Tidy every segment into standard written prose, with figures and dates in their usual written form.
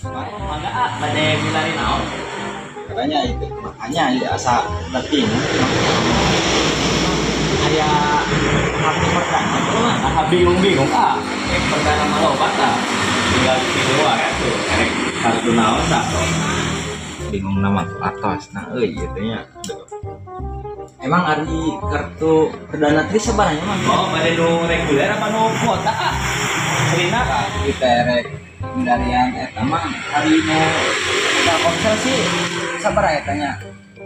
Mangga pada milari naon. Katanya itu makanya ya asa letih Aya habis perdana tuh mah. Nah, bingung-bingung perdana malah obat tinggal di luar ya tuh. Karek kartu naon tak. bingung nama atas nah gitu nya emang ari kartu perdana tri sebenarnya mah Oh, pada nu reguler apa nu kuota Rina kah? kita rek milarian eta mah hari nu Telkomsel sih sabaraha eta nya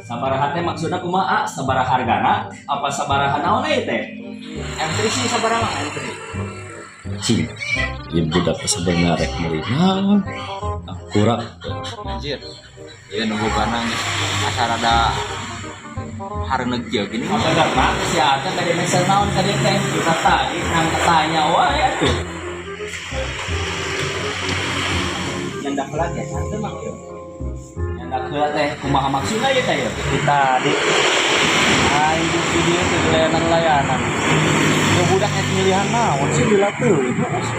Sabaraha teh maksudna kumaha? Sabaraha hargana apa sabaraha naon teh? M3 sih sabaraha mah M3 Cing, ieu budak sebenarnya rek meuli naon? Akurat. anjir ya nunggu barang asal ada hareuneuh kieu gini Maka karena kesehatan tadi mesel naon tadi teh kita tadi nang tanya wae atuh. nyandak lagi atuh mah kieu Nyandak heula teh kumaha maksudna ieu teh ya? kita di di video itu layanan ya budak yang pilihan naon sih bila tuh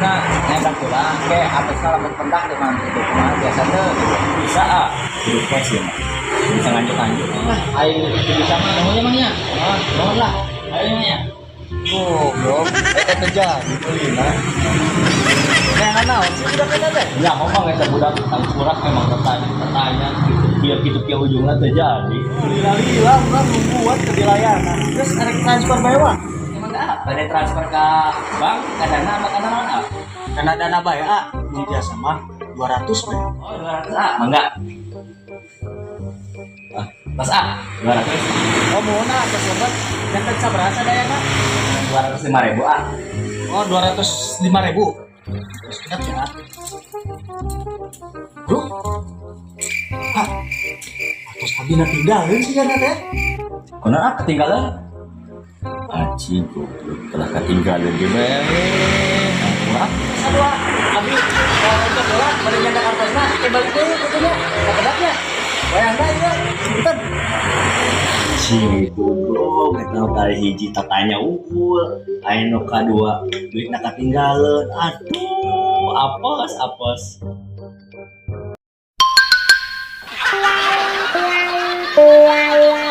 nah nyandak heula ke atas lamun pendak di mana itu mah biasa teh Bisa hidup cash ya. Bisa lanjut. nah aing bisa mah naon emangnya naon lah Ayo nya. goblok eta teh jadi kulina neangan naon sih budak eta teh Ya ngomong eta budak tang kurak memang tanya biar gitu ke ujungnya terjadi. lila urang membuat ke layanan terus arek transfer bae wah Emang enggak pada transfer ke bank ke dana apa ke naon karena dana bae mun biasa mah 200 bae Oh, 200 mangga. Mas 200. oh mau na ke sobat jantan saberasa dayana 205.000 oh 205.000 terus ingat ya bro terus abdi tinggalin sih kan teh Konon ketinggalan. Aji goblok telah ketinggalan di kurang. sadua abdi untuk bola pada nyanda kartosna balik deui kutunya kapedaknya bayangna ieu punten Cing goblok eta kali hiji tatanya unggul, anu kadua duitna ketinggalan. Aduh, apes. La la la